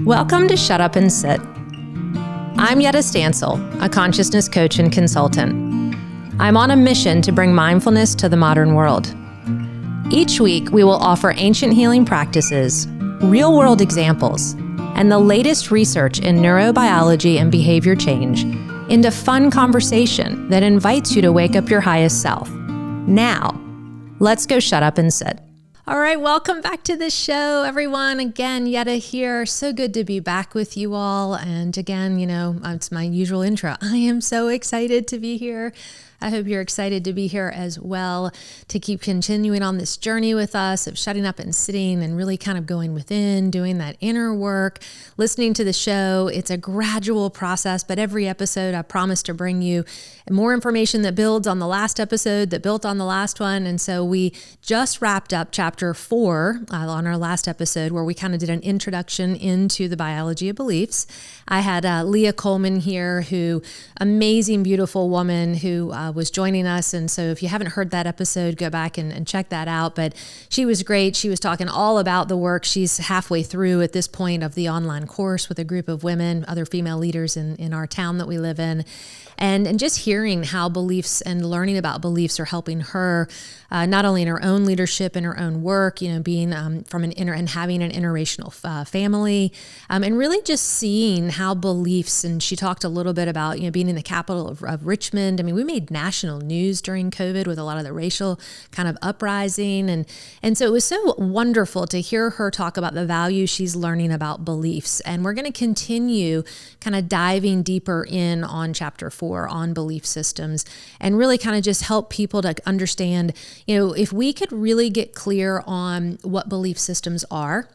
Welcome to Shut Up and Sit. I'm Yedda Stansel, a consciousness coach and consultant. I'm on a mission to bring mindfulness to the modern world. Each week, we will offer ancient healing practices, real-world examples, and the latest research in neurobiology and behavior change into fun conversation that invites you to wake up your highest self. Now, let's go shut up and sit. All right, welcome back to the show, everyone. Again, Yedda here. So good to be back with you all. And again, it's my usual intro. I am so excited to be here. I hope you're excited to be here as well, to keep continuing on this journey with us of shutting up and sitting and really kind of going within, doing that inner work, listening to the show. It's a gradual process, but every episode I promise to bring you more information that builds on the last episode, that built on the last one. And so we just wrapped up chapter 4 on our last episode, where we kind of did an introduction into the biology of beliefs. I had Leah Coleman here, who amazing, beautiful woman who was joining us. And so if you haven't heard that episode, go back and check that out. But she was great. She was talking all about the work. She's halfway through at this point of the online course with a group of women, other female leaders in our town that we live in. And just hearing how beliefs and learning about beliefs are helping her, not only in her own leadership and her own work, being from an inner and having an interracial family, and really just seeing how beliefs, and she talked a little bit about, being in the capital of Richmond. I mean, we made national news during COVID with a lot of the racial kind of uprising. And so it was so wonderful to hear her talk about the value she's learning about beliefs. And we're going to continue kind of diving deeper in on chapter 4 on belief systems, and really kind of just help people to understand, if we could really get clear on what belief systems are.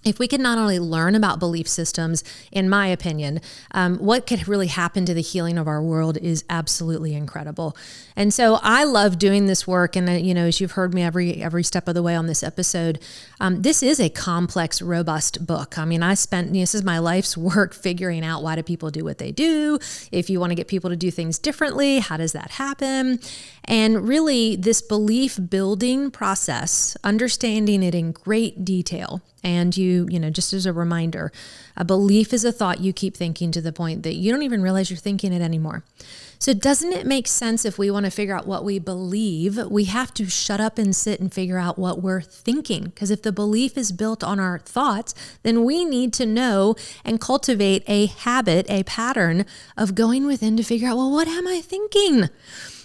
If we could not only learn about belief systems, in my opinion, what could really happen to the healing of our world is absolutely incredible. And so I love doing this work. And, as you've heard me every step of the way on this episode, this is a complex, robust book. I mean, I spent, this is my life's work figuring out, why do people do what they do? If you want to get people to do things differently, how does that happen? And really, this belief building process, understanding it in great detail. And just as a reminder, a belief is a thought you keep thinking to the point that you don't even realize you're thinking it anymore. So doesn't it make sense, if we want to figure out what we believe, we have to shut up and sit and figure out what we're thinking? Because if the belief is built on our thoughts, then we need to know and cultivate a habit, a pattern of going within to figure out, well, what am I thinking?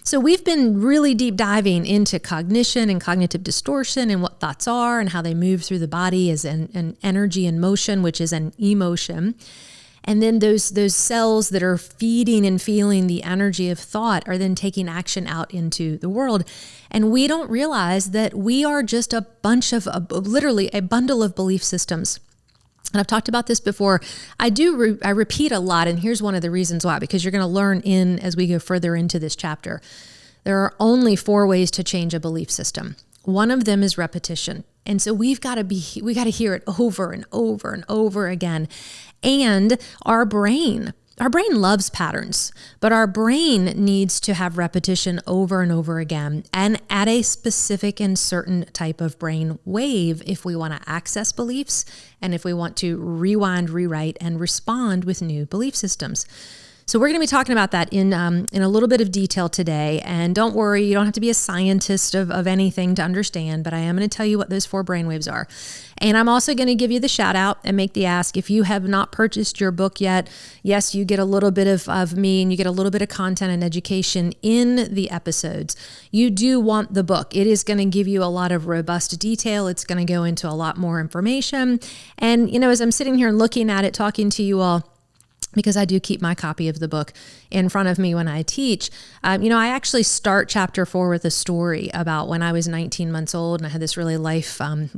So we've been really deep diving into cognition and cognitive distortion and what thoughts are and how they move through the body as an energy in motion, which is an emotion. And then those cells that are feeding and feeling the energy of thought are then taking action out into the world. And we don't realize that we are just a bunch of, literally a bundle of belief systems. And I've talked about this before. I repeat a lot, and here's one of the reasons why, because you're going to learn as we go further into this chapter. There are only 4 ways to change a belief system. One of them is repetition. And so we got to hear it over and over and over again. And our brain loves patterns, but our brain needs to have repetition over and over again, and at a specific and certain type of brain wave, if we want to access beliefs and if we want to rewind, rewrite, and respond with new belief systems. So we're going to be talking about that in a little bit of detail today. And don't worry, you don't have to be a scientist of anything to understand, but I am going to tell you what those 4 brainwaves are. And I'm also going to give you the shout out and make the ask. If you have not purchased your book yet, yes, you get a little bit of me, and you get a little bit of content and education in the episodes. You do want the book. It is going to give you a lot of robust detail. It's going to go into a lot more information. And, as I'm sitting here and looking at it, talking to you all, because I do keep my copy of the book in front of me when I teach. I actually start chapter 4 with a story about when I was 19 months old, and I had this really life or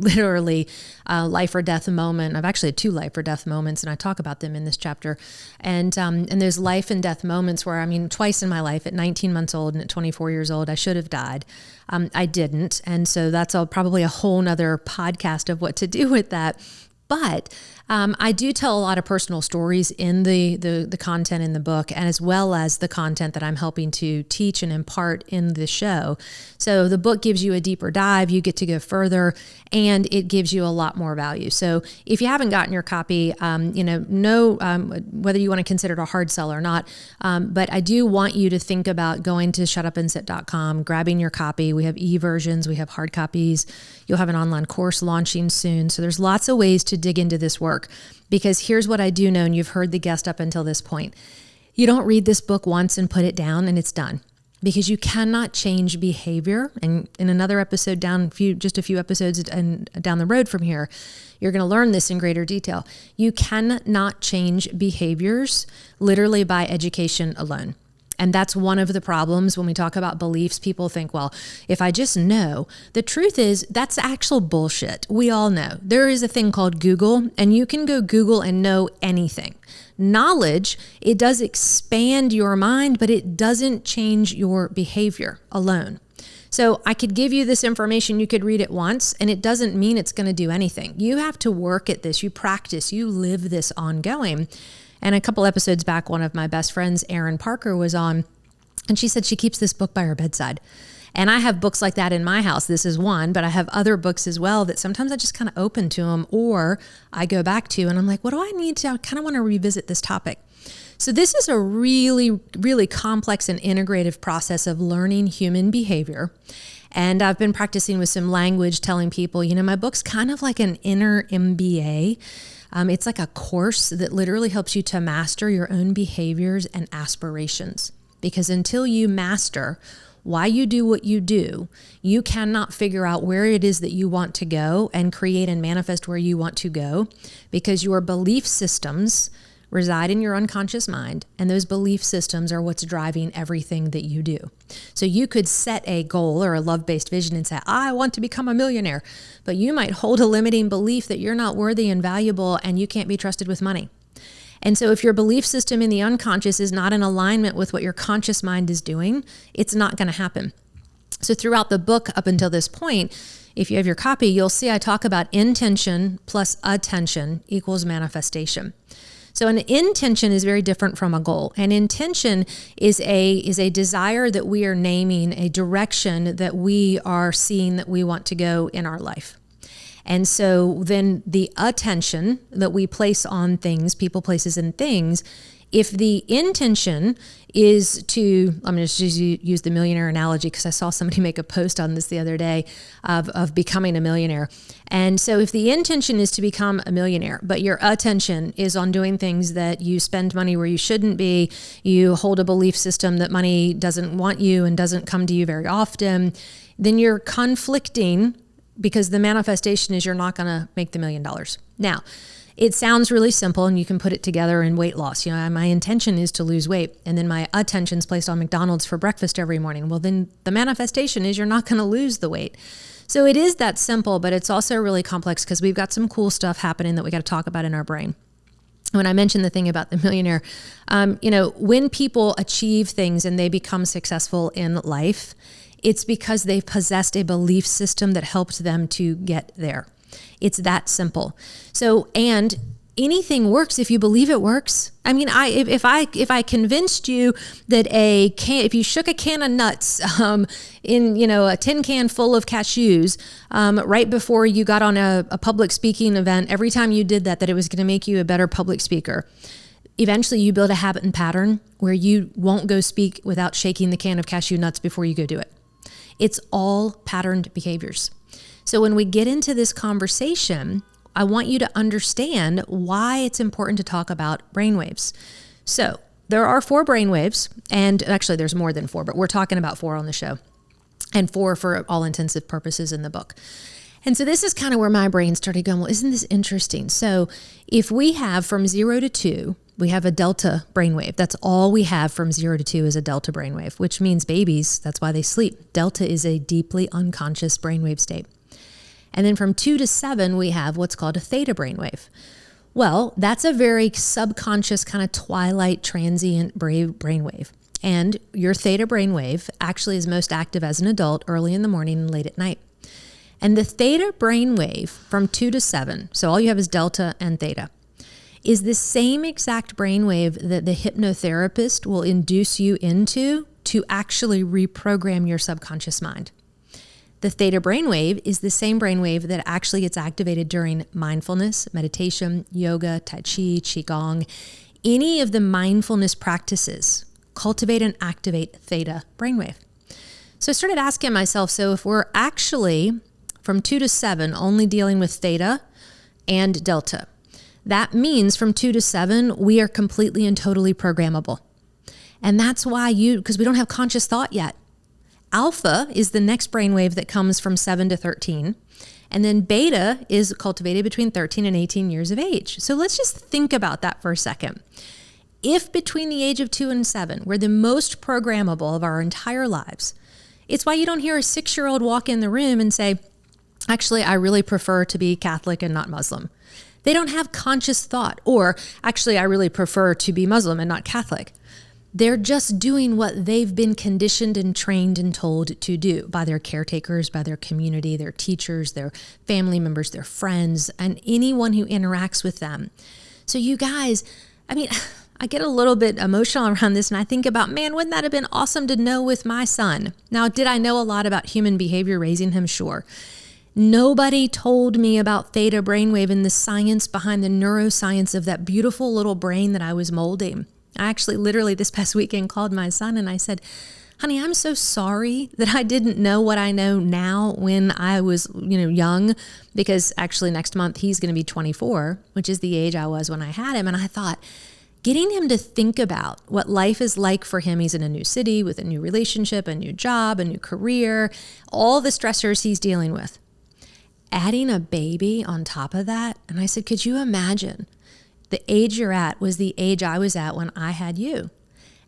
death moment. I've actually had 2 life or death moments, and I talk about them in this chapter. And there's life and death moments where, twice in my life, at 19 months old and at 24 years old, I should have died. I didn't. And so that's probably a whole nother podcast of what to do with that. But I do tell a lot of personal stories in the content in the book, and as well as the content that I'm helping to teach and impart in the show. So the book gives you a deeper dive, you get to go further, and it gives you a lot more value. So if you haven't gotten your copy, whether you want to consider it a hard sell or not, but I do want you to think about going to shutupandsit.com, grabbing your copy. We have e-versions, we have hard copies. You'll have an online course launching soon. So there's lots of ways to dig into this work, because here's what I do know, and you've heard the guest up until this point. You don't read this book once and put it down and it's done, because you cannot change behavior. And in another episode just a few episodes and down the road from here, you're going to learn this in greater detail. You cannot change behaviors literally by education alone. And that's one of the problems when we talk about beliefs. People think, well, if I just know. The truth is, that's actual bullshit. We all know. There is a thing called Google, and you can go Google and know anything. Knowledge, it does expand your mind, but it doesn't change your behavior alone. So I could give you this information, you could read it once, and it doesn't mean it's going to do anything. You have to work at this, you practice, you live this ongoing. And a couple episodes back, one of my best friends, Erin Parker, was on, and she said she keeps this book by her bedside. And I have books like that in my house. This is one, but I have other books as well that sometimes I just kind of open to them, or I go back to, and I'm like, what do I need to, I kind of want to revisit this topic. So this is a really, really complex and integrative process of learning human behavior. And I've been practicing with some language, telling people, my book's kind of like an inner MBA. It's like a course that literally helps you to master your own behaviors and aspirations. Because until you master why you do what you do, you cannot figure out where it is that you want to go and create and manifest where you want to go, because your belief systems reside in your unconscious mind, and those belief systems are what's driving everything that you do. So you could set a goal or a love-based vision and say, I want to become a millionaire, but you might hold a limiting belief that you're not worthy and valuable and you can't be trusted with money. And so if your belief system in the unconscious is not in alignment with what your conscious mind is doing, it's not going to happen. So throughout the book up until this point, if you have your copy, you'll see I talk about intention plus attention equals manifestation. So an intention is very different from a goal. An intention is a desire that we are naming, a direction that we are seeing that we want to go in our life. And so then the attention that we place on things, people, places, and things, if the intention is to, I'm going to just use the millionaire analogy because I saw somebody make a post on this the other day of becoming a millionaire. And so if the intention is to become a millionaire, but your attention is on doing things that you spend money where you shouldn't be, you hold a belief system that money doesn't want you and doesn't come to you very often, then you're conflicting, because the manifestation is you're not going to make the $1 million. Now, it sounds really simple, and you can put it together in weight loss. My intention is to lose weight, and then my attention's placed on McDonald's for breakfast every morning. Well, then the manifestation is you're not going to lose the weight. So it is that simple, but it's also really complex because we've got some cool stuff happening that we got to talk about in our brain. When I mentioned the thing about the millionaire, when people achieve things and they become successful in life, it's because they've possessed a belief system that helped them to get there. It's that simple. So, and anything works if you believe it works. I mean, if I convinced you that if you shook a can of nuts in a tin can full of cashews right before you got on a public speaking event, every time you did that it was going to make you a better public speaker. Eventually you build a habit and pattern where you won't go speak without shaking the can of cashew nuts before you go do it. It's all patterned behaviors. So when we get into this conversation, I want you to understand why it's important to talk about brainwaves. So there are 4 brainwaves, and actually there's more than 4, but we're talking about 4 on the show, and 4 for all intensive purposes in the book. And so this is kind of where my brain started going, well, isn't this interesting? So if we have from 0 to 2, we have a delta brainwave. That's all we have from 0 to 2 is a delta brainwave, which means babies, that's why they sleep. Delta is a deeply unconscious brainwave state. And then from 2 to 7, we have what's called a theta brainwave. Well, that's a very subconscious kind of twilight transient brainwave. And your theta brainwave actually is most active as an adult early in the morning and late at night. And the theta brainwave from 2 to 7, so all you have is delta and theta. is the same exact brainwave that the hypnotherapist will induce you into to actually reprogram your subconscious mind. The theta brainwave is the same brainwave that actually gets activated during mindfulness, meditation, yoga, tai chi, qigong, any of the mindfulness practices. Cultivate and activate theta brainwave. So I started asking myself, so if we're actually from 2 to 7 only dealing with theta and delta, that means from 2 to 7, we are completely and totally programmable. And that's why because we don't have conscious thought yet. Alpha is the next brainwave that comes from 7 to 13. And then beta is cultivated between 13 and 18 years of age. So let's just think about that for a second. If between the age of 2 and 7, we're the most programmable of our entire lives, it's why you don't hear a 6-year-old walk in the room and say, actually, I really prefer to be Catholic and not Muslim. They don't have conscious thought, or actually, I really prefer to be Muslim and not Catholic. They're just doing what they've been conditioned and trained and told to do by their caretakers, by their community, their teachers, their family members, their friends, and anyone who interacts with them. So you guys, I get a little bit emotional around this and I think about, man, wouldn't that have been awesome to know with my son? Now, did I know a lot about human behavior raising him? Sure. Nobody told me about theta brainwave and the science behind the neuroscience of that beautiful little brain that I was molding. I actually literally this past weekend called my son and I said, honey, I'm so sorry that I didn't know what I know now when I was, young, because actually next month he's going to be 24, which is the age I was when I had him. And I thought, getting him to think about what life is like for him. He's in a new city with a new relationship, a new job, a new career, all the stressors he's dealing with. Adding a baby on top of that. And I said, could you imagine the age you're at was the age I was at when I had you?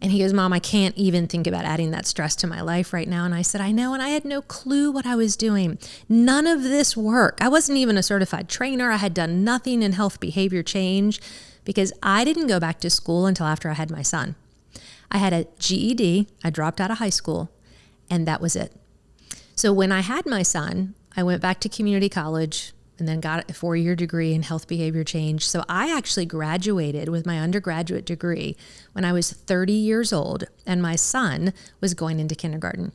And he goes, Mom, I can't even think about adding that stress to my life right now. And I said, I know. And I had no clue what I was doing. None of this work. I wasn't even a certified trainer. I had done nothing in health behavior change because I didn't go back to school until after I had my son. I had a GED. I dropped out of high school and that was it. So when I had my son, I went back to community college and then got a 4-year degree in health behavior change. So I actually graduated with my undergraduate degree when I was 30 years old and my son was going into kindergarten.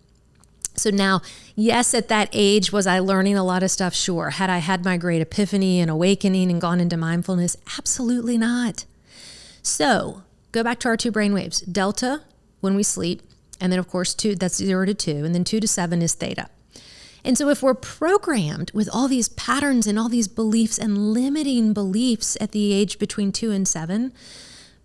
So now, yes, at that age, was I learning a lot of stuff? Sure. Had I had my great epiphany and awakening and gone into mindfulness? Absolutely not. So go back to our 2 brainwaves. Delta, when we sleep, and then of course 2, that's 0 to 2, and then 2 to 7 is theta. And so if we're programmed with all these patterns and all these beliefs and limiting beliefs at the age between 2 and 7,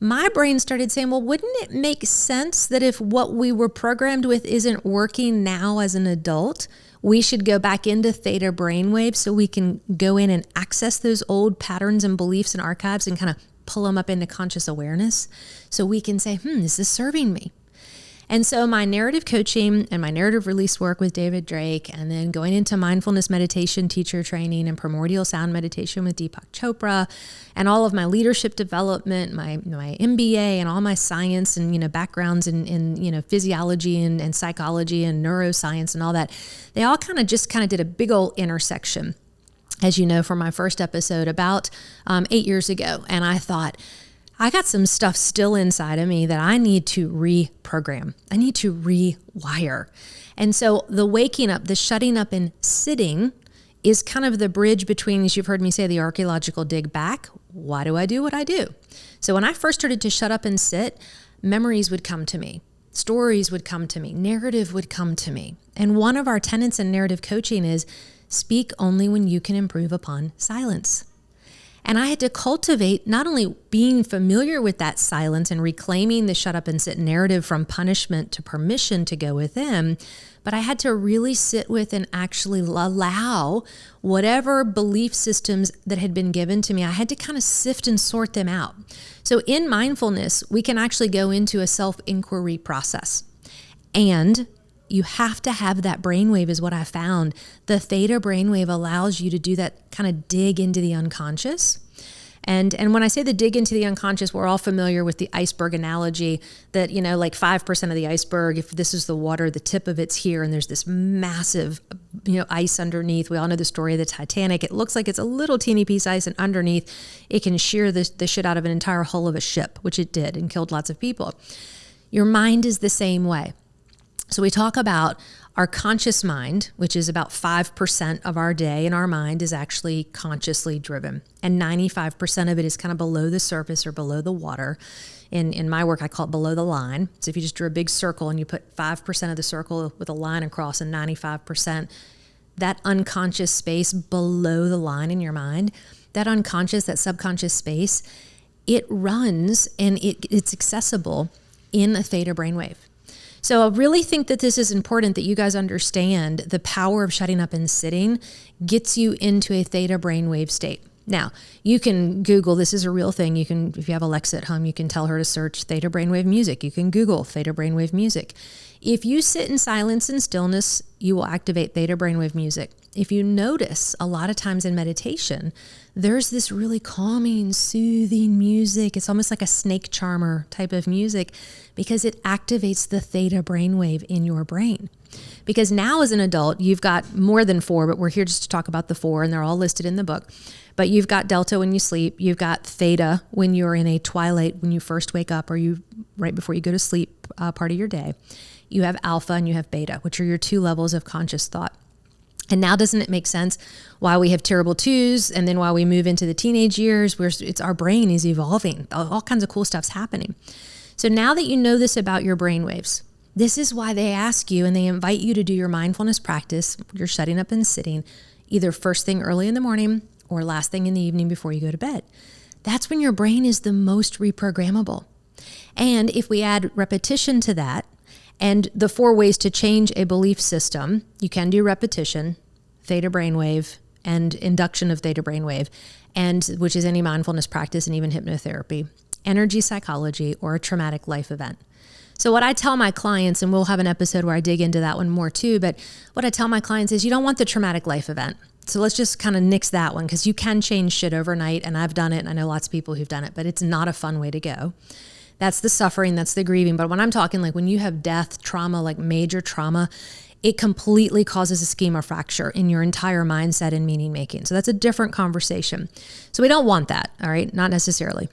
my brain started saying, well, wouldn't it make sense that if what we were programmed with isn't working now as an adult, we should go back into theta brainwave so we can go in and access those old patterns and beliefs and archives and kind of pull them up into conscious awareness so we can say, is this serving me? And so my narrative coaching and my narrative release work with David Drake, and then going into mindfulness meditation teacher training and primordial sound meditation with Deepak Chopra, and all of my leadership development, my MBA and all my science and, backgrounds in physiology and psychology and neuroscience and all that, they all kind of did a big old intersection, as you know, from my first episode about 8 years ago. And I thought, I got some stuff still inside of me that I need to reprogram. I need to rewire. And so the waking up, the shutting up and sitting is kind of the bridge between, as you've heard me say, the archaeological dig back. Why do I do what I do? So when I first started to shut up and sit, memories would come to me. Stories would come to me. Narrative would come to me. And one of our tenets in narrative coaching is speak only when you can improve upon silence. And I had to cultivate not only being familiar with that silence and reclaiming the shut up and sit narrative from punishment to permission to go within, but I had to really sit with and actually allow whatever belief systems that had been given to me. I had to kind of sift and sort them out. So in mindfulness, we can actually go into a self-inquiry process. And you have to have that brainwave is what I found. The theta brainwave allows you to do that kind of dig into the unconscious. And when I say the dig into the unconscious, we're all familiar with the iceberg analogy that, like 5% of the iceberg, if this is the water, the tip of it's here, and there's this massive, ice underneath. We all know the story of the Titanic. It looks like it's a little teeny piece of ice, and underneath it can shear the shit out of an entire hull of a ship, which it did, and killed lots of people. Your mind is the same way. So we talk about our conscious mind, which is about 5% of our day in our mind is actually consciously driven. And 95% of it is kind of below the surface or below the water. In my work, I call it below the line. So if you just drew a big circle and you put 5% of the circle with a line across and 95%, that unconscious space below the line in your mind, that unconscious, that subconscious space, it runs and it's accessible in a theta brainwave. So I really think that this is important that you guys understand the power of shutting up and sitting gets you into a theta brainwave state. Now, you can Google, this is a real thing. You can, if you have Alexa at home, you can tell her to search theta brainwave music. You can Google theta brainwave music. If you sit in silence and stillness, you will activate theta brainwave music. If you notice, a lot of times in meditation, there's this really calming, soothing music. It's almost like a snake charmer type of music because it activates the theta brainwave in your brain. Because now as an adult, you've got more than 4, but we're here just to talk about the 4, and they're all listed in the book. But you've got delta when you sleep, you've got theta when you're in a twilight, when you first wake up, or you right before you go to sleep part of your day. You have alpha and you have beta, which are your 2 levels of conscious thought. And now doesn't it make sense why we have terrible 2s, and then while we move into the teenage years, it's our brain is evolving. All kinds of cool stuff's happening. So now that you know this about your brain waves, this is why they ask you and they invite you to do your mindfulness practice. You're shutting up and sitting either first thing early in the morning or last thing in the evening before you go to bed. That's when your brain is the most reprogrammable. And if we add repetition to that, and the 4 ways to change a belief system, you can do repetition, theta brainwave, and induction of theta brainwave, and which is any mindfulness practice and even hypnotherapy, energy psychology, or a traumatic life event. So what I tell my clients, and we'll have an episode where I dig into that one more too, but what I tell my clients is you don't want the traumatic life event. So let's just kind of nix that one because you can change shit overnight, and I've done it, and I know lots of people who've done it, but it's not a fun way to go. That's the suffering, that's the grieving. But when I'm talking like when you have death, trauma, like major trauma, it completely causes a schema fracture in your entire mindset and meaning making. So that's a different conversation. So we don't want that, all right? Not necessarily.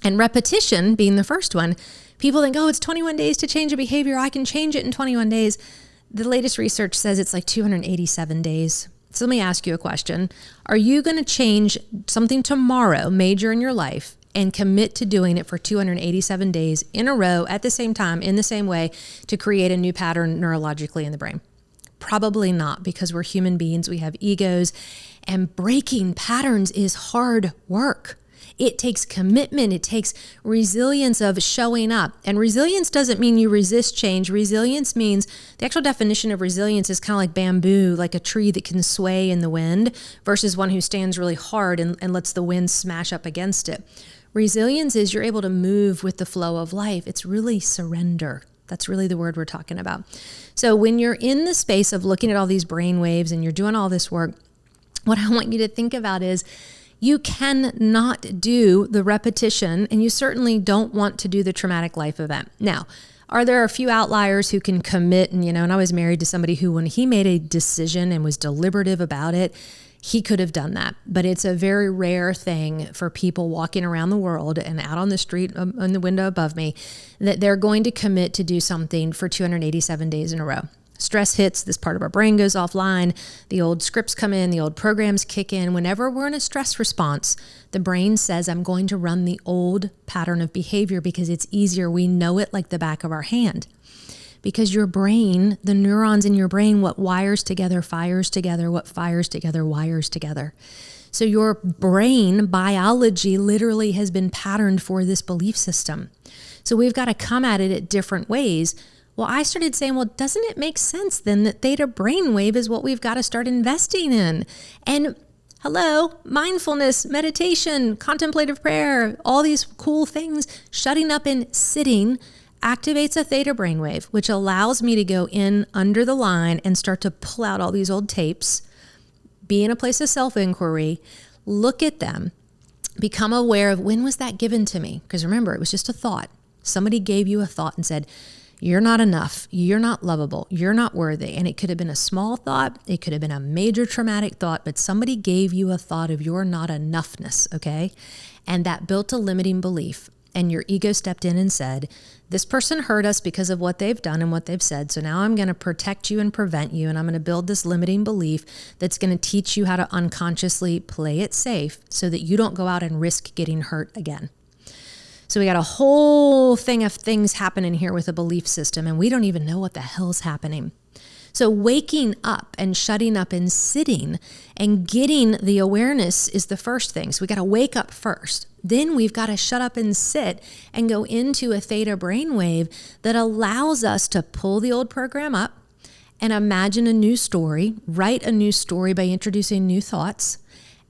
And repetition being the first one, people think, oh, it's 21 days to change a behavior. I can change it in 21 days. The latest research says it's like 287 days. So let me ask you a question. Are you going to change something tomorrow, major in your life, and commit to doing it for 287 days in a row at the same time, in the same way, to create a new pattern neurologically in the brain? Probably not, because we're human beings, we have egos, and breaking patterns is hard work. It takes commitment, it takes resilience of showing up. And resilience doesn't mean you resist change. Resilience means, the actual definition of resilience is kind of like bamboo, like a tree that can sway in the wind, versus one who stands really hard and lets the wind smash up against it. Resilience is you're able to move with the flow of life. It's really surrender. That's really the word we're talking about. So when you're in the space of looking at all these brain waves and you're doing all this work, what I want you to think about is you cannot do the repetition, and you certainly don't want to do the traumatic life event. Now, are there a few outliers who can commit? And I was married to somebody who, when he made a decision and was deliberative about it, he could have done that. But it's a very rare thing for people walking around the world and out on the street in the window above me that they're going to commit to do something for 287 days in a row. Stress hits, this part of our brain goes offline, the old scripts come in, the old programs kick in. Whenever we're in a stress response, the brain says, I'm going to run the old pattern of behavior because it's easier. We know it like the back of our hand. Because your brain, the neurons in your brain, what wires together, fires together, what fires together, wires together. So your brain biology literally has been patterned for this belief system. So we've got to come at it at different ways. Well, I started saying, well, doesn't it make sense then that theta brainwave is what we've got to start investing in? And hello, mindfulness, meditation, contemplative prayer, all these cool things, shutting up and sitting activates a theta brainwave, which allows me to go in under the line and start to pull out all these old tapes, be in a place of self-inquiry, look at them, Become aware of, when was that given to me? Because remember, it was just a thought. Somebody gave you a thought and said, you're not enough. You're not lovable. You're not worthy. And it could have been a small thought. It could have been a major traumatic thought, but somebody gave you a thought of your not enoughness, okay? And that built a limiting belief. And your ego stepped in and said, this person hurt us because of what they've done and what they've said. So now I'm going to protect you and prevent you. And I'm going to build this limiting belief that's going to teach you how to unconsciously play it safe so that you don't go out and risk getting hurt again. So we got a whole thing of things happening here with a belief system, and we don't even know what the hell's happening. So waking up and shutting up and sitting and getting the awareness is the first thing. So we got to wake up first. Then we've got to shut up and sit and go into a theta brainwave that allows us to pull the old program up and imagine a new story, write a new story by introducing new thoughts.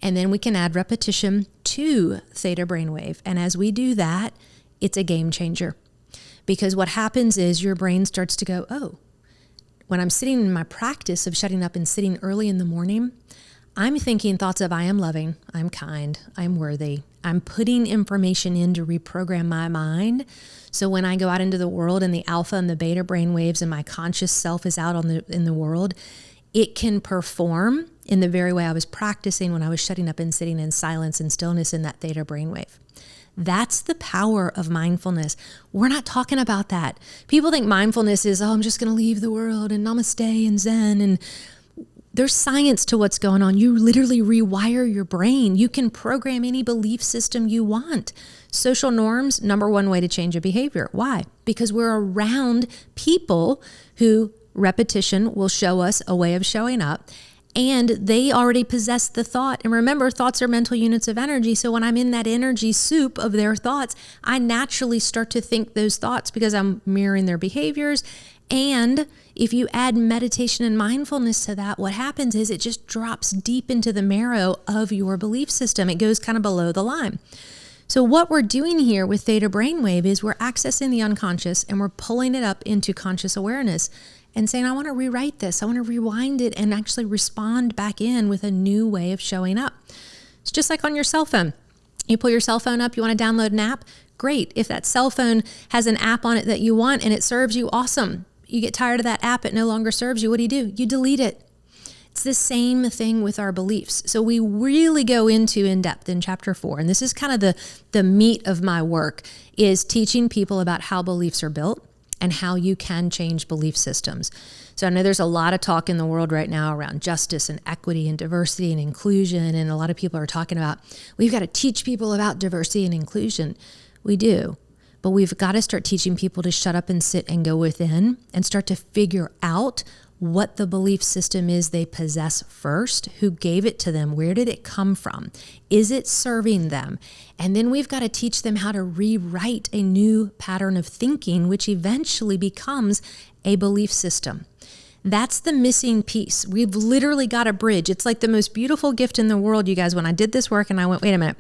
And then we can add repetition to theta brainwave. And as we do that, it's a game changer. Because what happens is your brain starts to go, oh, when I'm sitting in my practice of shutting up and sitting early in the morning, I'm thinking thoughts of I am loving, I'm kind, I'm worthy. I'm putting information in to reprogram my mind. So when I go out into the world and the alpha and the beta brainwaves and my conscious self is out in the world, it can perform in the very way I was practicing when I was shutting up and sitting in silence and stillness in that theta brainwave. That's the power of mindfulness. We're not talking about that. People think mindfulness is, I'm just going to leave the world and namaste and Zen. And there's science to what's going on. You literally rewire your brain. You can program any belief system you want. Social norms, number one way to change a behavior. Why? Because we're around people who repetition will show us a way of showing up. And they already possess the thought. And remember, thoughts are mental units of energy. So when I'm in that energy soup of their thoughts, I naturally start to think those thoughts because I'm mirroring their behaviors. And if you add meditation and mindfulness to that, what happens is it just drops deep into the marrow of your belief system. It goes kind of below the line. So what we're doing here with theta brainwave is we're accessing the unconscious and we're pulling it up into conscious awareness and saying, I want to rewrite this. I want to rewind it and actually respond back in with a new way of showing up. It's just like on your cell phone. You pull your cell phone up, you want to download an app? Great. If that cell phone has an app on it that you want and it serves you, awesome. You get tired of that app, it no longer serves you. What do? You delete it. It's the same thing with our beliefs. So we really go into in depth in chapter 4. And this is kind of the meat of my work, is teaching people about how beliefs are built and how you can change belief systems. So I know there's a lot of talk in the world right now around justice and equity and diversity and inclusion. And a lot of people are talking about, we've got to teach people about diversity and inclusion. We do. But we've got to start teaching people to shut up and sit and go within and start to figure out what the belief system is they possess first, who gave it to them, where did it come from, is it serving them? And then we've got to teach them how to rewrite a new pattern of thinking, which eventually becomes a belief system. That's the missing piece. We've literally got a bridge. It's like the most beautiful gift in the world, you guys. When I did this work and I went, wait a minute,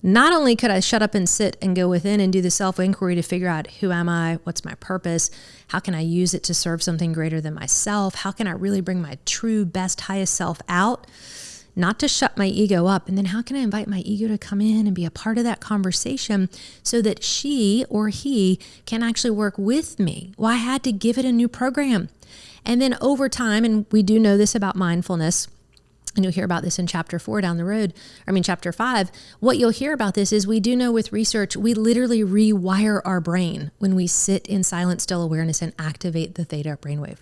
not only could I shut up and sit and go within and do the self-inquiry to figure out who am I, what's my purpose, how can I use it to serve something greater than myself, how can I really bring my true, best, highest self out, not to shut my ego up, and then how can I invite my ego to come in and be a part of that conversation so that she or he can actually work with me. Well, I had to give it a new program. And then over time, and we do know this about mindfulness, and you'll hear about this in chapter 4 down the road, chapter 5. What you'll hear about this is we do know with research, we literally rewire our brain when we sit in silent, still awareness and activate the theta brainwave.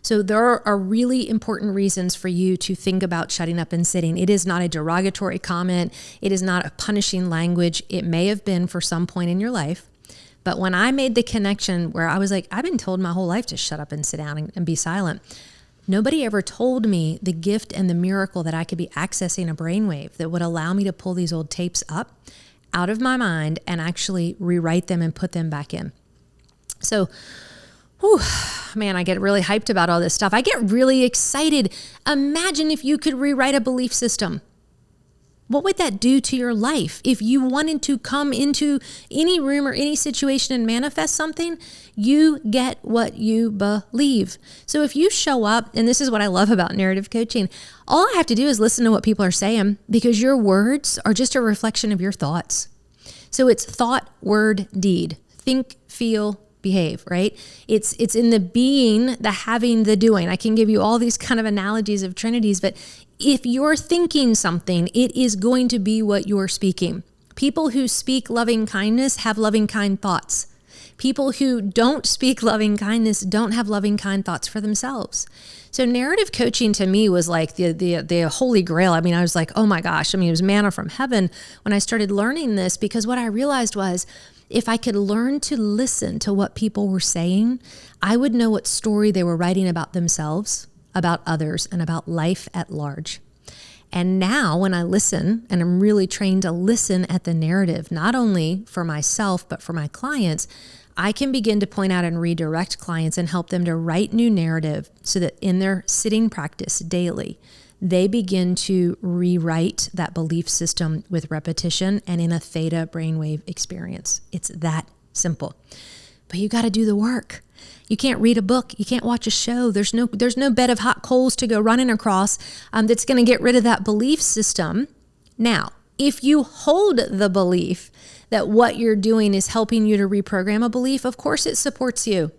So there are really important reasons for you to think about shutting up and sitting. It is not a derogatory comment. It is not a punishing language. It may have been for some point in your life. But when I made the connection where I was like, I've been told my whole life to shut up and sit down and be silent. Nobody ever told me the gift and the miracle that I could be accessing a brainwave that would allow me to pull these old tapes up out of my mind and actually rewrite them and put them back in. So, man, I get really hyped about all this stuff. I get really excited. Imagine if you could rewrite a belief system. What would that do to your life? If you wanted to come into any room or any situation and manifest something, you get what you believe. So if you show up, and this is what I love about narrative coaching, all I have to do is listen to what people are saying, because your words are just a reflection of your thoughts. So it's thought, word, deed. Think, feel, behave, right? It's in the being, the having, the doing. I can give you all these kind of analogies of trinities, but if you're thinking something, it is going to be what you're speaking. People who speak loving kindness have loving kind thoughts. People who don't speak loving kindness don't have loving kind thoughts for themselves. So narrative coaching to me was like the holy grail. I mean, I was like, oh my gosh. I mean, it was manna from heaven when I started learning this, because what I realized was, if I could learn to listen to what people were saying, I would know what story they were writing about themselves, about others, and about life at large. And now when I listen, and I'm really trained to listen at the narrative, not only for myself, but for my clients, I can begin to point out and redirect clients and help them to write new narrative so that in their sitting practice daily, they begin to rewrite that belief system with repetition and in a theta brainwave experience. It's that simple. But you got to do the work. You can't read a book. You can't watch a show. There's no bed of hot coals to go running across that's going to get rid of that belief system. Now, if you hold the belief that what you're doing is helping you to reprogram a belief, of course it supports you.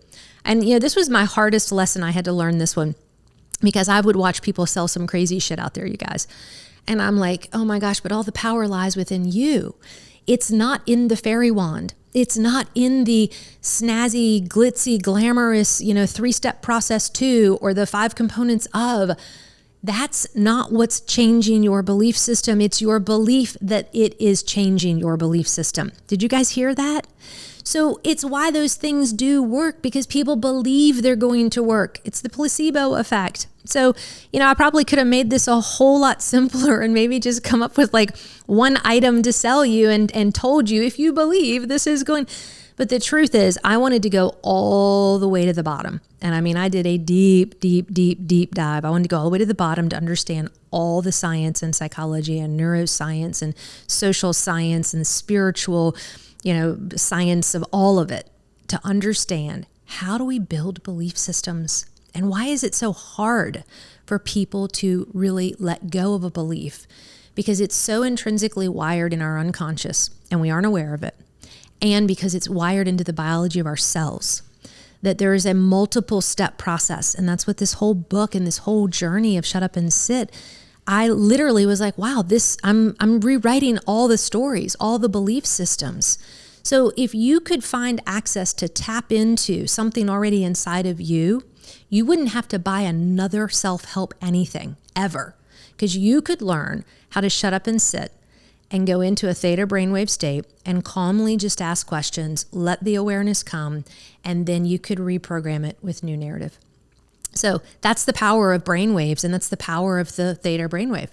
And this was my hardest lesson. I had to learn this one, because I would watch people sell some crazy shit out there, you guys. And I'm like, oh my gosh, but all the power lies within you. It's not in the fairy wand. It's not in the snazzy, glitzy, glamorous, 3-step process to, or the 5 components of. That's not what's changing your belief system. It's your belief that it is changing your belief system. Did you guys hear that? So it's why those things do work, because people believe they're going to work. It's the placebo effect. So, I probably could have made this a whole lot simpler and maybe just come up with like one item to sell you and told you, if you believe this is going. But the truth is, I wanted to go all the way to the bottom. And I mean, I did a deep dive. I wanted to go all the way to the bottom to understand all the science and psychology and neuroscience and social science and spiritual science of all of it, to understand, how do we build belief systems? And why is it so hard for people to really let go of a belief? Because it's so intrinsically wired in our unconscious and we aren't aware of it. And because it's wired into the biology of our cells, that there is a multiple step process. And that's what this whole book and this whole journey of Shut Up and Sit, I literally was like, wow, I'm rewriting all the stories, all the belief systems. So if you could find access to tap into something already inside of you, you wouldn't have to buy another self-help anything ever, because you could learn how to shut up and sit and go into a theta brainwave state and calmly just ask questions, let the awareness come, and then you could reprogram it with new narrative. So that's the power of brainwaves, and that's the power of the theta brainwave.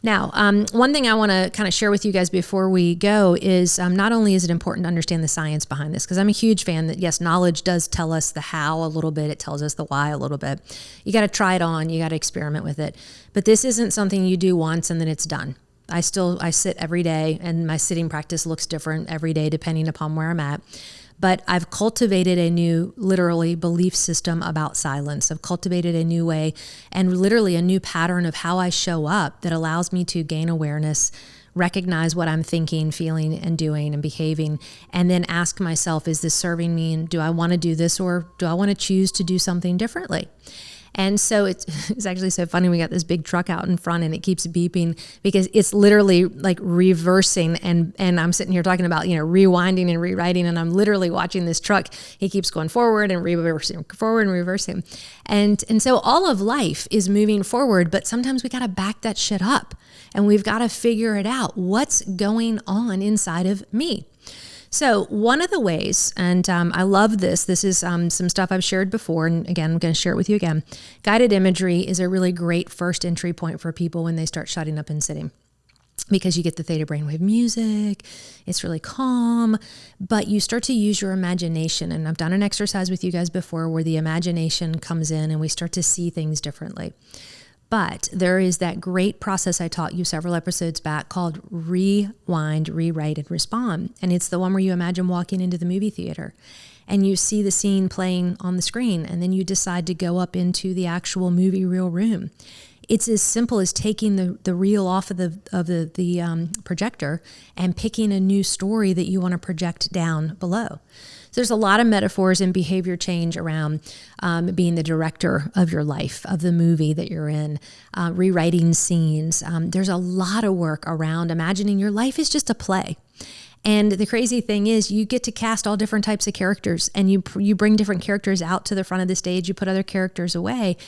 Now, one thing I want to kind of share with you guys before we go is not only is it important to understand the science behind this, because I'm a huge fan that, yes, knowledge does tell us the how a little bit. It tells us the why a little bit. You got to try it on. You got to experiment with it. But this isn't something you do once and then it's done. I sit every day, and my sitting practice looks different every day depending upon where I'm at. But I've cultivated a new, literally, belief system about silence. I've cultivated a new way and literally a new pattern of how I show up that allows me to gain awareness, recognize what I'm thinking, feeling, and doing and behaving, and then ask myself, is this serving me? And do I want to do this, or do I want to choose to do something differently? And so it's actually so funny. We got this big truck out in front and it keeps beeping because it's literally like reversing. And I'm sitting here talking about, rewinding and rewriting. And I'm literally watching this truck. He keeps going forward and reversing, forward and reversing. And so all of life is moving forward, but sometimes we got to back that shit up and we've got to figure it out. What's going on inside of me? So one of the ways, and I love this is some stuff I've shared before, and again, I'm going to share it with you again. Guided imagery is a really great first entry point for people when they start shutting up and sitting, because you get the theta brainwave music, it's really calm, but you start to use your imagination. And I've done an exercise with you guys before where the imagination comes in and we start to see things differently. But there is that great process I taught you several episodes back called rewind, rewrite, and respond. And it's the one where you imagine walking into the movie theater and you see the scene playing on the screen, and then you decide to go up into the actual movie reel room. It's as simple as taking the reel off of the projector and picking a new story that you want to project down below. So there's a lot of metaphors in behavior change around being the director of your life, of the movie that you're in, rewriting scenes. There's a lot of work around imagining your life is just a play. And the crazy thing is you get to cast all different types of characters, and you bring different characters out to the front of the stage, you put other characters away.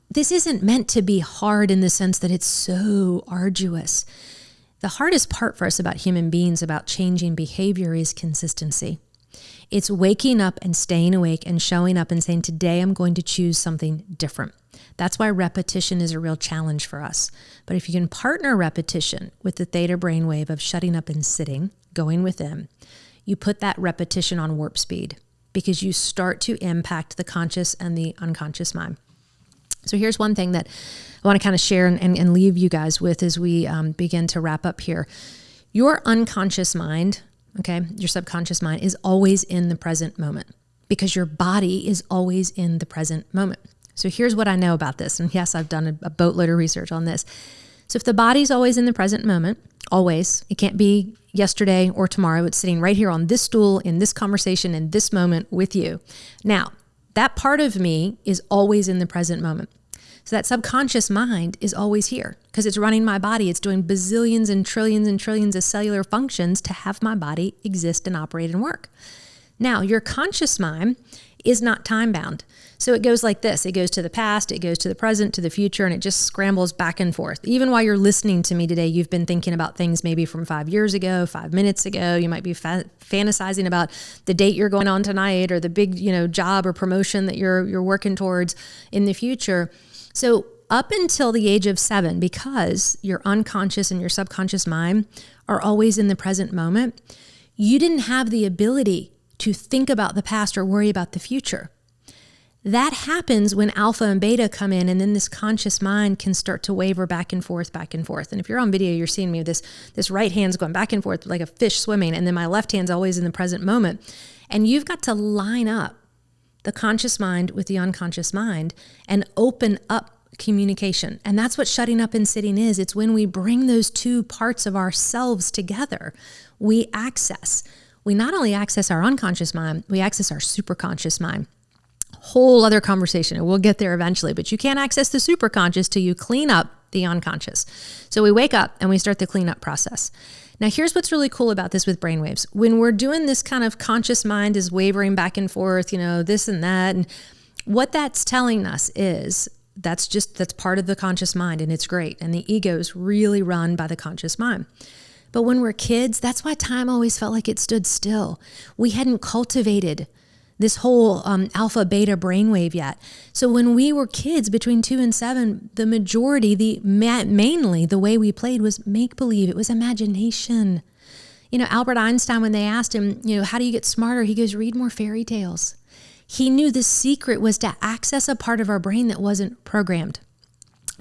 This isn't meant to be hard in the sense that it's so arduous. The hardest part for us about human beings, about changing behavior, is consistency. It's waking up and staying awake and showing up and saying, today I'm going to choose something different. That's why repetition is a real challenge for us. But if you can partner repetition with the theta brainwave of shutting up and sitting, going within, you put that repetition on warp speed because you start to impact the conscious and the unconscious mind. So here's one thing that I want to kind of share and leave you guys with as we begin to wrap up here. Your unconscious mind, okay, your subconscious mind is always in the present moment because your body is always in the present moment. So here's what I know about this. And yes, I've done a boatload of research on this. So if the body's always in the present moment, always, it can't be yesterday or tomorrow. It's sitting right here on this stool in this conversation in this moment with you. Now, that part of me is always in the present moment. So that subconscious mind is always here because it's running my body. It's doing bazillions and trillions of cellular functions to have my body exist and operate and work. Now, your conscious mind is not time bound. So it goes like this. It goes to the past, it goes to the present, to the future, and it just scrambles back and forth. Even while you're listening to me today, you've been thinking about things maybe from 5 years ago, 5 minutes ago. You might be fantasizing about the date you're going on tonight or the big, job or promotion that you're working towards in the future. So up until the age of 7, because your unconscious and your subconscious mind are always in the present moment, you didn't have the ability to think about the past or worry about the future. That happens when alpha and beta come in, and then this conscious mind can start to waver back and forth, back and forth. And if you're on video, you're seeing me with this right hand's going back and forth like a fish swimming, and then my left hand's always in the present moment. And you've got to line up the conscious mind with the unconscious mind and open up communication. And that's what shutting up and sitting is. It's when we bring those two parts of ourselves together, we not only access our unconscious mind, we access our superconscious mind. Whole other conversation, and we'll get there eventually, but you can't access the superconscious till you clean up the unconscious. So we wake up and we start the cleanup process. Now, here's what's really cool about this with brainwaves. When we're doing this kind of conscious mind is wavering back and forth, this and that, and what that's telling us is that's part of the conscious mind, and it's great. And the ego is really run by the conscious mind. But when we're kids, that's why time always felt like it stood still. We hadn't cultivated this whole alpha beta brainwave yet. So when we were kids between 2 and 7, the majority, mainly the way we played was make believe. It was imagination. Albert Einstein, when they asked him, how do you get smarter? He goes, read more fairy tales. He knew the secret was to access a part of our brain that wasn't programmed.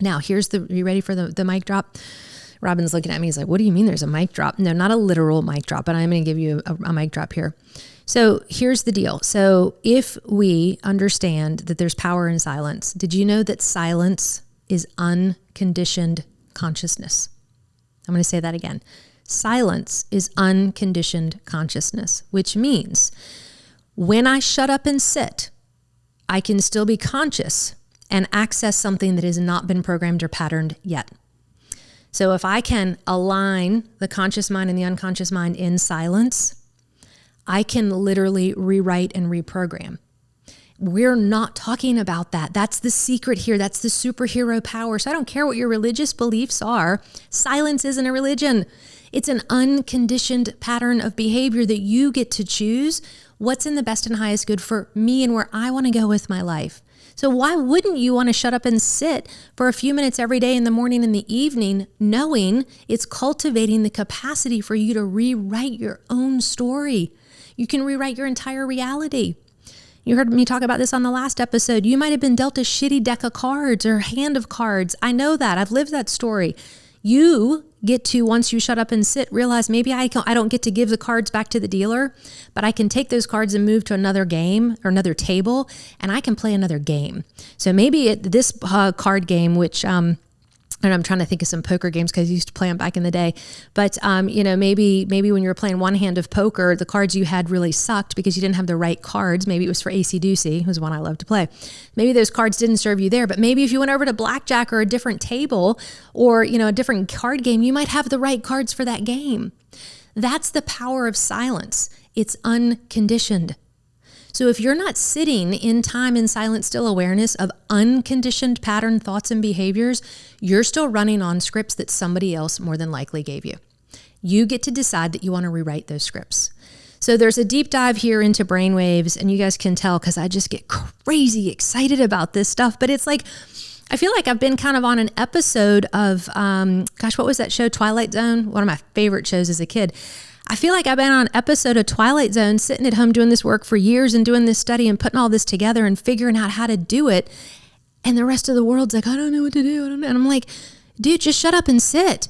Now, are you ready for the mic drop? Robin's looking at me. He's like, what do you mean there's a mic drop? No, not a literal mic drop, but I'm going to give you a mic drop here. So here's the deal. So if we understand that there's power in silence, did you know that silence is unconditioned consciousness? I'm going to say that again. Silence is unconditioned consciousness, which means when I shut up and sit, I can still be conscious and access something that has not been programmed or patterned yet. So if I can align the conscious mind and the unconscious mind in silence, I can literally rewrite and reprogram. We're not talking about that. That's the secret here. That's the superhero power. So I don't care what your religious beliefs are. Silence isn't a religion. It's an unconditioned pattern of behavior that you get to choose what's in the best and highest good for me and where I want to go with my life. So why wouldn't you want to shut up and sit for a few minutes every day in the morning and the evening, knowing it's cultivating the capacity for you to rewrite your own story? You can rewrite your entire reality. You heard me talk about this on the last episode. You might have been dealt a shitty deck of cards or hand of cards. I know that. I've lived that story. You get to, once you shut up and sit, realize maybe I don't get to give the cards back to the dealer, but I can take those cards and move to another game or another table, and I can play another game. So maybe this card game, which and I'm trying to think of some poker games because I used to play them back in the day. But, maybe when you were playing one hand of poker, the cards you had really sucked because you didn't have the right cards. Maybe it was for AC-Deucey, was one I loved to play. Maybe those cards didn't serve you there. But maybe if you went over to blackjack or a different table or, a different card game, you might have the right cards for that game. That's the power of silence. It's unconditioned. So if you're not sitting in time in silent, still awareness of unconditioned pattern thoughts and behaviors, you're still running on scripts that somebody else more than likely gave you. You get to decide that you want to rewrite those scripts. So there's a deep dive here into brainwaves, and you guys can tell because I just get crazy excited about this stuff. But it's like, I feel like I've been kind of on an episode of, what was that show, Twilight Zone? One of my favorite shows as a kid. I feel like I've been on an episode of Twilight Zone, sitting at home doing this work for years and doing this study and putting all this together and figuring out how to do it. And the rest of the world's like, I don't know what to do. And I'm like, dude, just shut up and sit.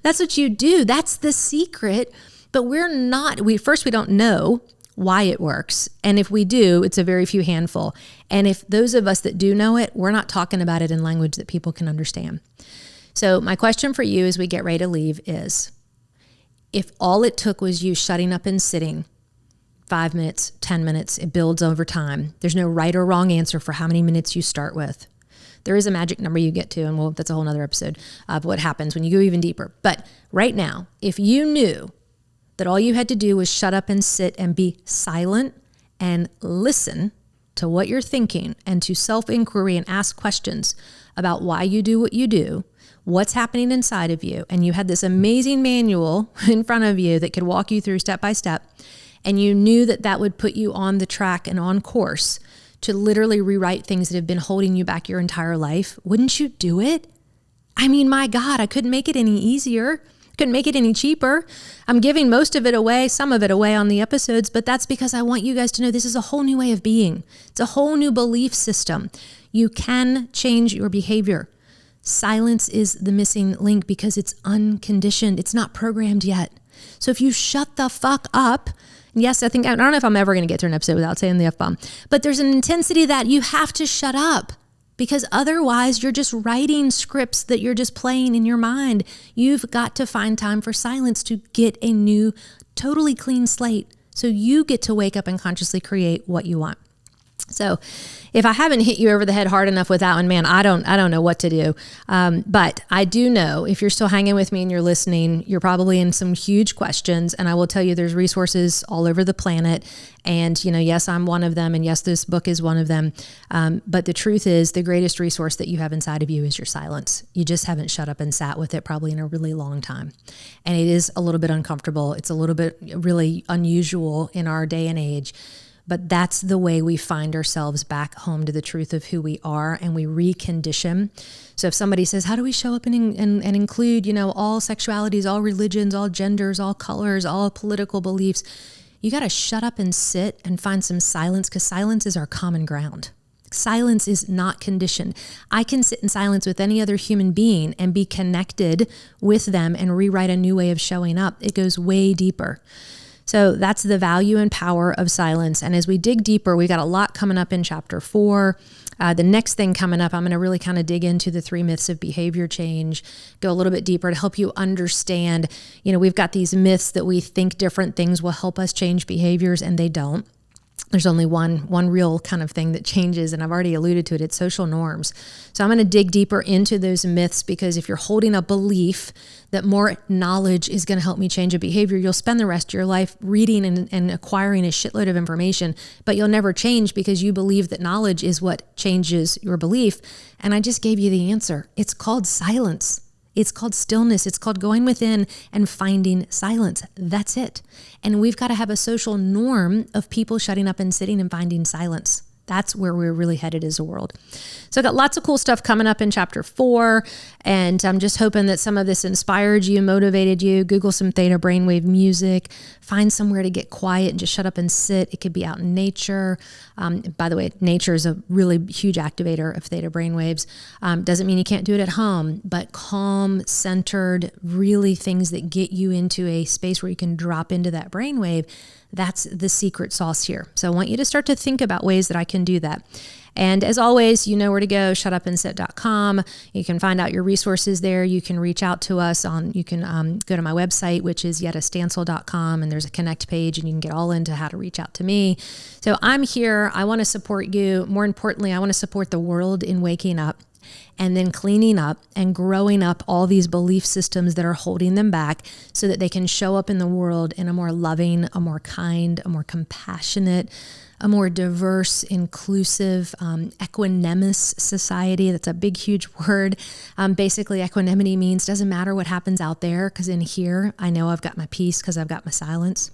That's what you do. That's the secret. But we don't know why it works. And if we do, it's a very few handful. And if those of us that do know it, we're not talking about it in language that people can understand. So my question for you as we get ready to leave is, if all it took was you shutting up and sitting 5 minutes, 10 minutes, it builds over time. There's no right or wrong answer for how many minutes you start with. There is a magic number you get to, and that's a whole nother episode of what happens when you go even deeper. But right now, if you knew that all you had to do was shut up and sit and be silent and listen to what you're thinking and to self-inquiry and ask questions about why you do what you do, what's happening inside of you, and you had this amazing manual in front of you that could walk you through step by step, and you knew that would put you on the track and on course to literally rewrite things that have been holding you back your entire life, wouldn't you do it? I mean, my God, I couldn't make it any easier. Couldn't make it any cheaper. I'm giving most of it away, some of it away on the episodes, but that's because I want you guys to know this is a whole new way of being. It's a whole new belief system. You can change your behavior. Silence is the missing link because it's unconditioned. It's not programmed yet. So if you shut the fuck up, yes, I don't know if I'm ever going to get to an episode without saying the F-bomb, but there's an intensity that you have to shut up because otherwise you're just writing scripts that you're just playing in your mind. You've got to find time for silence to get a new, totally clean slate so you get to wake up and consciously create what you want. So if I haven't hit you over the head hard enough with that one, man, I don't know what to do. But I do know if you're still hanging with me and you're listening, you're probably in some huge questions. And I will tell you there's resources all over the planet. And, yes, I'm one of them. And yes, this book is one of them. But the truth is the greatest resource that you have inside of you is your silence. You just haven't shut up and sat with it probably in a really long time. And it is a little bit uncomfortable. It's a little bit really unusual in our day and age. But that's the way we find ourselves back home to the truth of who we are, and we recondition. So if somebody says, how do we show up and include, all sexualities, all religions, all genders, all colors, all political beliefs, you got to shut up and sit and find some silence, because silence is our common ground. Silence is not conditioned. I can sit in silence with any other human being and be connected with them and rewrite a new way of showing up. It goes way deeper. So that's the value and power of silence. And as we dig deeper, we got a lot coming up in chapter 4. The next thing coming up, I'm going to really kind of dig into the 3 myths of behavior change, go a little bit deeper to help you understand, we've got these myths that we think different things will help us change behaviors, and they don't. There's only one real kind of thing that changes, and I've already alluded to it. It's social norms. So I'm going to dig deeper into those myths, because if you're holding a belief that more knowledge is going to help me change a behavior, you'll spend the rest of your life reading and acquiring a shitload of information, but you'll never change because you believe that knowledge is what changes your belief. And I just gave you the answer. It's called silence. It's called stillness. It's called going within and finding silence. That's it. And we've got to have a social norm of people shutting up and sitting and finding silence. That's where we're really headed as a world. So I got lots of cool stuff coming up in chapter 4. And I'm just hoping that some of this inspired you, motivated you. Google some theta brainwave music. Find somewhere to get quiet and just shut up and sit. It could be out in nature. By the way, nature is a really huge activator of theta brainwaves. Doesn't mean you can't do it at home, but calm, centered, really things that get you into a space where you can drop into that brainwave. That's the secret sauce here. So I want you to start to think about ways that I can do that. And as always, you know where to go, shutupandsit.com. You can find out your resources there. You can reach out to us you can go to my website, which is yeddastansel.com, and there's a connect page and you can get all into how to reach out to me. So I'm here. I want to support you. More importantly, I want to support the world in waking up and then cleaning up and growing up all these belief systems that are holding them back so that they can show up in the world in a more loving, a more kind, a more compassionate, a more diverse, inclusive, equanimous society. That's a big, huge word. Basically, equanimity means doesn't matter what happens out there, because in here, I know I've got my peace because I've got my silence.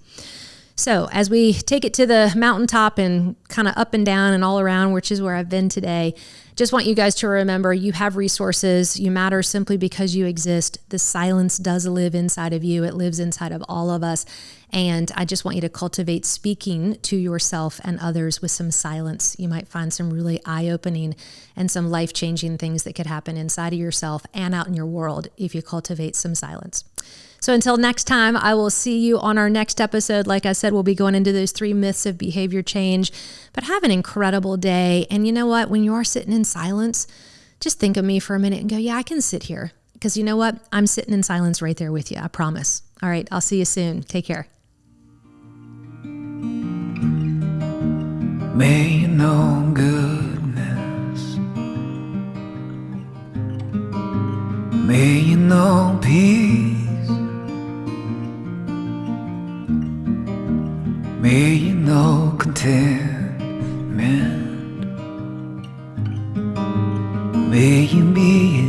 So as we take it to the mountaintop and kind of up and down and all around, which is where I've been today, just want you guys to remember you have resources. You matter simply because you exist. The silence does live inside of you. It lives inside of all of us. And I just want you to cultivate speaking to yourself and others with some silence. You might find some really eye-opening and some life-changing things that could happen inside of yourself and out in your world if you cultivate some silence. So until next time, I will see you on our next episode. Like I said, we'll be going into those 3 myths of behavior change. But have an incredible day. And you know what? When you are sitting in silence, just think of me for a minute and go, yeah, I can sit here. Because you know what? I'm sitting in silence right there with you. I promise. All right. I'll see you soon. Take care. May you know goodness. May you know peace. May you know contentment. May you be